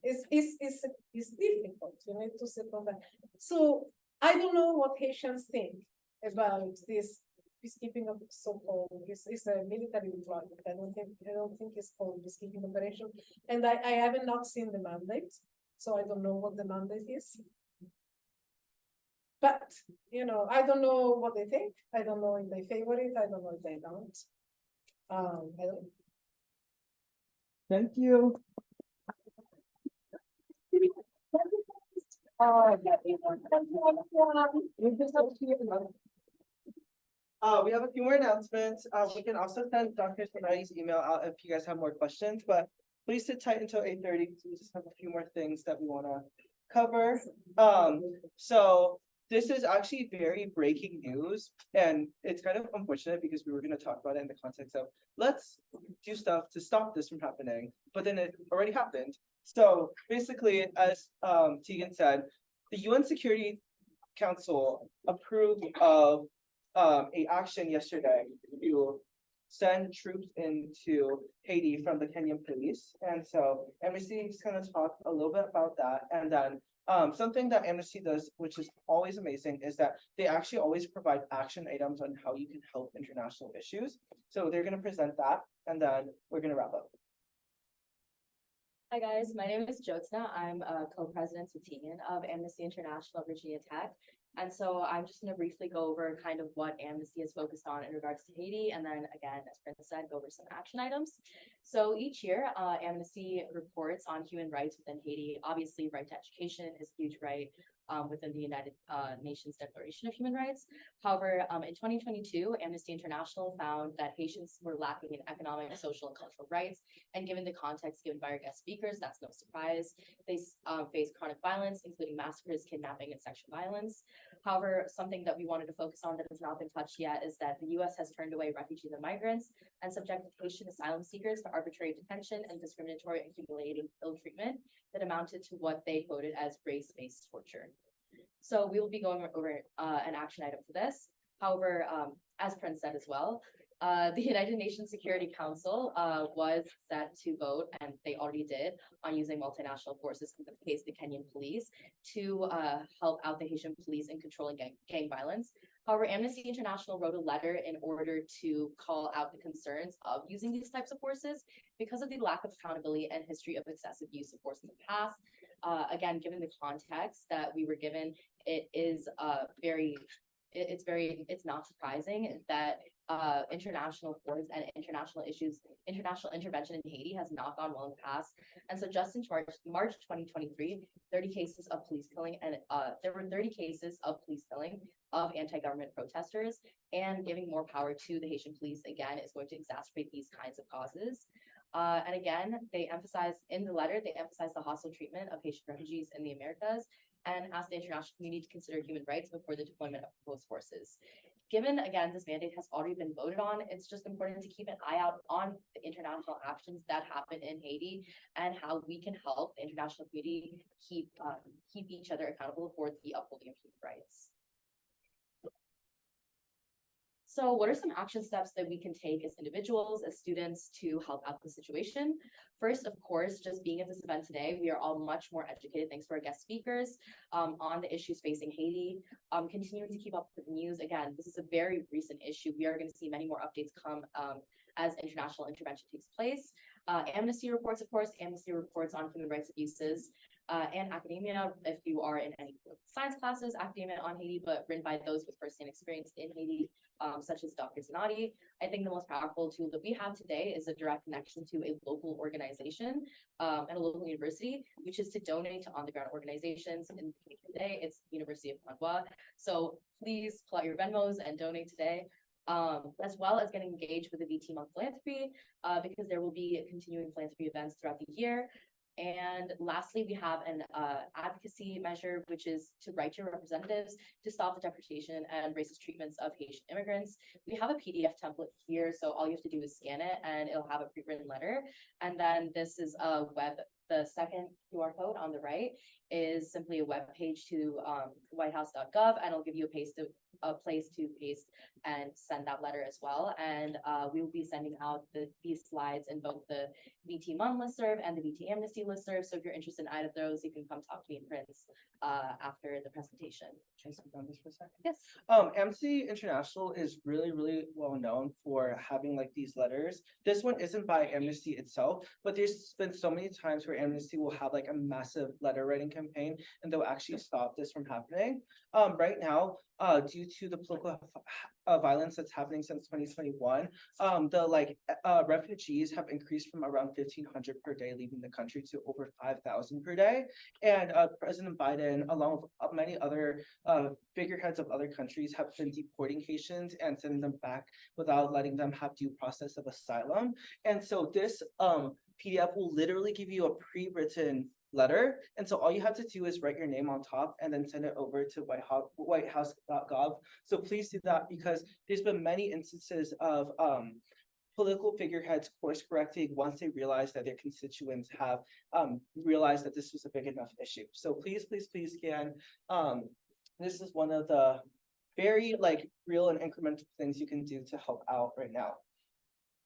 it's difficult. You need to circumvent. So I don't know what Haitians think about this peacekeeping of so-called. It's a military deployment. I don't think it's called peacekeeping operation, and I haven't not seen the mandate, so I don't know what the mandate is. But, I don't know what they think. I don't know if they favor it. I don't know if they don't. I don't. thank you. We have a few more announcements. We can also send Dr. Zanotti's email out if you guys have more questions, but please sit tight until 8:30 because we just have a few more things that we want to cover. So this is actually very breaking news, and it's kind of unfortunate because we were going to talk about it in the context of let's do stuff to stop this from happening, but then it already happened. So basically, as Tegan said, the UN Security Council approved of a action yesterday to send troops into Haiti from the Kenyan police. And so Amnesty is going to talk a little bit about that. And then something that Amnesty does, which is always amazing, is that they actually always provide action items on how you can help international issues. So they're going to present that, and then we're going to wrap up. Hi guys, my name is Jyotsna. I'm a co-president with Tegan of Amnesty International Virginia Tech. And so I'm just going to briefly go over kind of what Amnesty is focused on in regards to Haiti. And then again, as Prince said, go over some action items. So each year, Amnesty reports on human rights within Haiti. Obviously, right to education is a huge right within the United Nations Declaration of Human Rights. However, in 2022, Amnesty International found that Haitians were lacking in economic, social, and cultural rights. And given the context given by our guest speakers, that's no surprise. They face chronic violence, including massacres, kidnapping, and sexual violence. However, something that we wanted to focus on that has not been touched yet is that the U.S. has turned away refugees and migrants and subjected Haitian asylum seekers to arbitrary detention and discriminatory and humiliating ill treatment that amounted to what they quoted as race-based torture. So we will be going over an action item for this. However, as Prince said as well, the United Nations Security Council was set to vote, and they already did, on using multinational forces, in this case the Kenyan police, to help out the Haitian police in controlling gang violence. However, Amnesty International wrote a letter in order to call out the concerns of using these types of forces because of the lack of accountability and history of excessive use of force in the past. Again, given the context that we were given, it's not surprising that international force and international intervention in Haiti has not gone well in the past. And so just in March 2023, 30 cases of police killing, and there were 30 cases of police killing of anti-government protesters, and giving more power to the Haitian police, again, is going to exacerbate these kinds of causes. And again, they emphasize in the letter, they emphasize the hostile treatment of Haitian refugees in the Americas and ask the international community to consider human rights before the deployment of proposed forces. Given, again, this mandate has already been voted on, it's just important to keep an eye out on the international actions that happen in Haiti and how we can help the international community keep each other accountable for the upholding of human rights. So what are some action steps that we can take as individuals, as students, to help out the situation? First, of course, just being at this event today, we are all much more educated thanks to our guest speakers on the issues facing Haiti. Continuing to keep up with the news. Again, this is a very recent issue. We are going to see many more updates come as international intervention takes place. Amnesty reports, of course, Amnesty reports on human rights abuses. And academia, if you are in any science classes, academia on Haiti, but written by those with firsthand experience in Haiti, such as Dr. Zanotti. I think the most powerful tool that we have today is a direct connection to a local organization and a local university, which is to donate to on-the-ground organizations. And today, it's University of Fondwa. So please pull out your Venmos and donate today. As well as getting engaged with the VT Month Philanthropy, because there will be continuing philanthropy events throughout the year. And lastly, we have an advocacy measure, which is to write to your representatives to stop the deportation and racist treatments of Haitian immigrants. We have a PDF template here, so all you have to do is scan it and it'll have a pre-written letter. And then this is a the second QR code on the right is simply a web page to whitehouse.gov, and it'll give you a place to paste and send that letter as well. And we will be sending out these slides in both the VT MUN listserv and the VT Amnesty listserv. So if you're interested in either of those, you can come talk to me in Prince after the presentation. Can I speak on this for a second? Yes. Amnesty International is really, really well known for having like these letters. This one isn't by Amnesty itself, but there's been so many times where Amnesty will have like a massive letter writing campaign, and they'll actually stop this from happening. Right now, due to the political violence that's happening since 2021, the refugees have increased from around 1,500 per day leaving the country to over 5,000 per day. And President Biden, along with many other figureheads of other countries, have been deporting Haitians and sending them back without letting them have due process of asylum. And so this PDF will literally give you a pre-written letter. And so all you have to do is write your name on top and then send it over to whitehouse.gov. So please do that, because there's been many instances of political figureheads course correcting once they realize that their constituents have realized that this was a big enough issue. So please, please, please can. This is one of the very real and incremental things you can do to help out right now.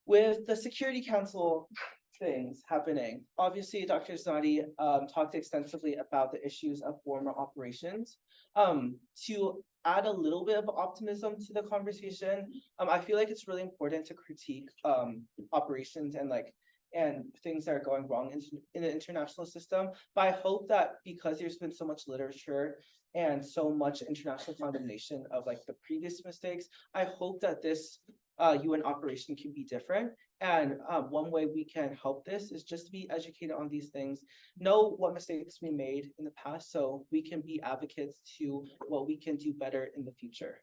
with the Security Council things happening, obviously Dr. Zanotti talked extensively about the issues of former operations. To add a little bit of optimism to the conversation, I feel like it's really important to critique operations and things that are going wrong in the international system. But I hope that because there's been so much literature and so much international condemnation of like the previous mistakes, I hope that this UN operation can be different. And one way we can help this is just to be educated on these things, know what mistakes we made in the past so we can be advocates to what we can do better in the future.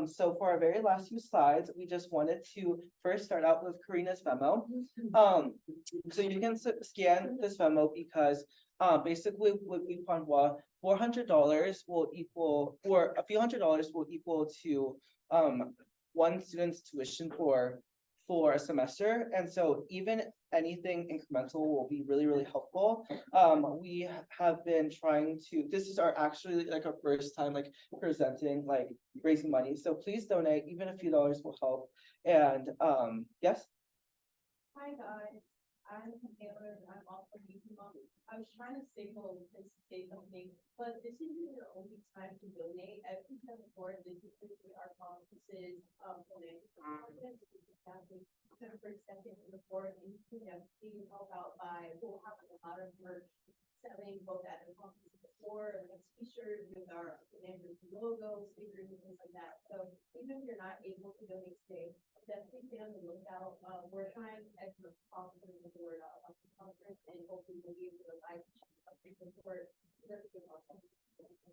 So for our very last few slides, we just wanted to first start out with Karina's Venmo. So you can scan this Venmo because basically with uFondwa, $400 will equal, or a few $100s will equal to one student's tuition for a semester. And so even anything incremental will be really, really helpful. We have been trying to, this is actually like our first time like presenting, like raising money. So please donate, even a few dollars will help. And yes? Hi guys, I'm Taylor, I'm also using mom. I was trying to signal to say something, but this isn't your only time to donate. Every time before this is our conferences, for a second before you can help out by we'll have a lot of merch selling both at the conference before and t-shirts with our logo, stickers, and things like that. So even if you're not able to donate today, definitely stay on the lookout. We're trying as much as possible to word of this conference, and hopefully we'll be able to live support.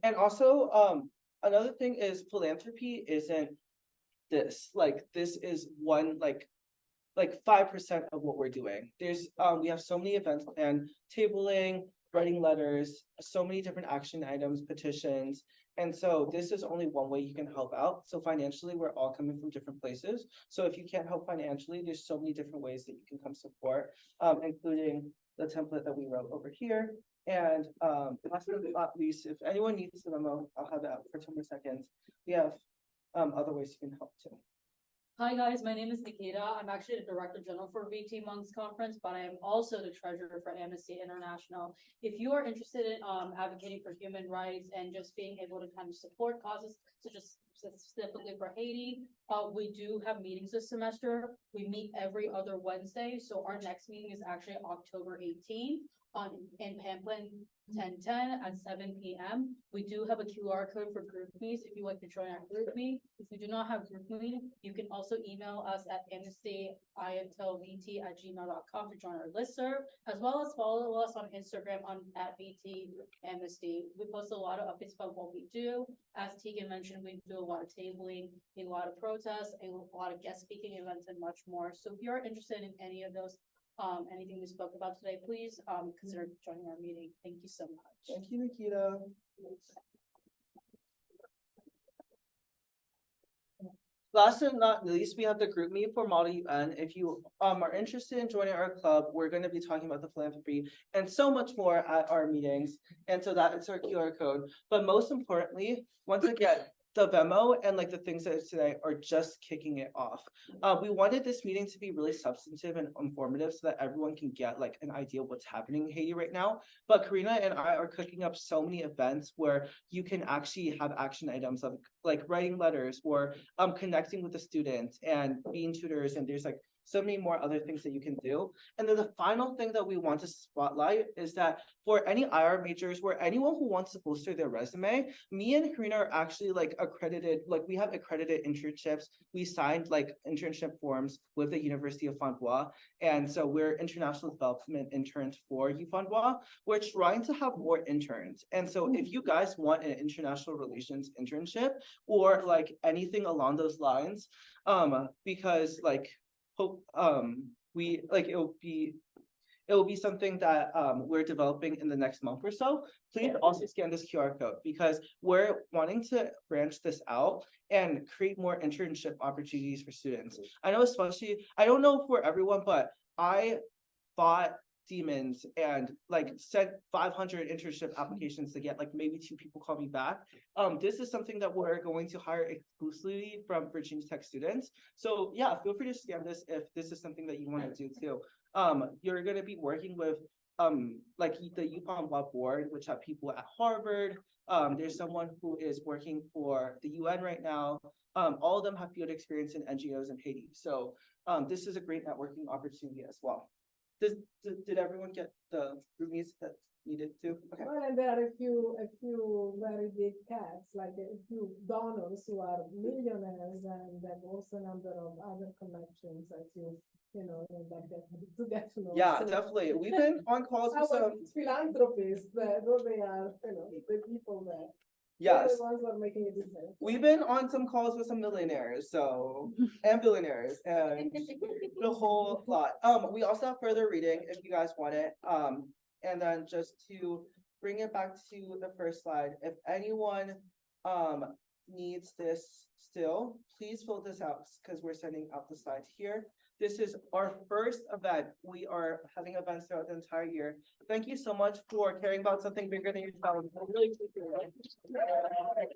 And also, another thing is philanthropy isn't this. Like this is one like 5% of what we're doing. There's we have so many events planned, tabling, writing letters, so many different action items, petitions. And so this is only one way you can help out. So financially, we're all coming from different places. So if you can't help financially, there's so many different ways that you can come support, including the template that we wrote over here. And last but not least, if anyone needs the memo, I'll have it out for 2 more seconds. We have other ways you can help too. Hi guys, my name is Nikita. I'm actually the Director General for VT Monks Conference, but I am also the Treasurer for Amnesty International. If you are interested in advocating for human rights and just being able to kind of support causes such as specifically for Haiti, we do have meetings this semester. We meet every other Wednesday, so our next meeting is actually October 18th. In Pamplin 1010 at 7 p.m. We do have a QR code for GroupMe if you'd like to join our GroupMe. If you do not have GroupMe, you can also email us at amnestyintelvt@gmail.com to join our listserv, as well as follow us on Instagram at VT Amnesty. We post a lot of updates about what we do. As Tegan mentioned, we do a lot of tabling, a lot of protests, a lot of guest speaking events, and much more. So if you're interested in any of those, anything we spoke about today, please consider joining our meeting. Thank you so much. Thank you, Nikita. Last but not least, we have the GroupMe for Model UN. If you are interested in joining our club, we're going to be talking about the philanthropy and so much more at our meetings. And so that is our QR code. But most importantly, once again, the Venmo and like the things that today are just kicking it off. We wanted this meeting to be really substantive and informative so that everyone can get like an idea of what's happening in Haiti right now. But Karina and I are cooking up so many events where you can actually have action items of like writing letters or connecting with the students and being tutors, and there's like so many more other things that you can do. And then the final thing that we want to spotlight is that for any IR majors or anyone who wants to bolster their resume, me and Karina are actually like accredited, like we have accredited internships. We signed like internship forms with the University of Fondwa. And so we're international development interns for uFondwa. We're trying to have more interns. And so if you guys want an international relations internship or like anything along those lines, because like we like it will be something that we're developing in the next month or so. Please also scan this QR code because we're wanting to branch this out and create more internship opportunities for students. I know especially, I don't know for everyone, but I fought demons and like sent 500 internship applications to get like maybe 2 people call me back. This is something that we're going to hire exclusively from Virginia Tech students. So yeah, feel free to scan this if this is something that you want to do too. You're going to be working with like the uFondwa board, which have people at Harvard. There's someone who is working for the UN right now. All of them have field experience in NGOs in Haiti. So this is a great networking opportunity as well. Did everyone get the roomies that needed to? Okay. Well, and there are a few very big cats, like a few donors who are millionaires, and then also a number of other connections that you know, to get to know. Yeah, So, definitely. We've been on calls with some philanthropists, those they are, you know, the people there. Yes. They're the ones who are making a difference. We've been on some calls with some millionaires, so and billionaires and the whole lot. We also have further reading if you guys want it. And then just to bring it back to the first slide, if anyone needs this still, please fill this out because we're sending out the slides here. This is our first event. We are having events throughout the entire year. Thank you so much for caring about something bigger than yourself. I really appreciate it.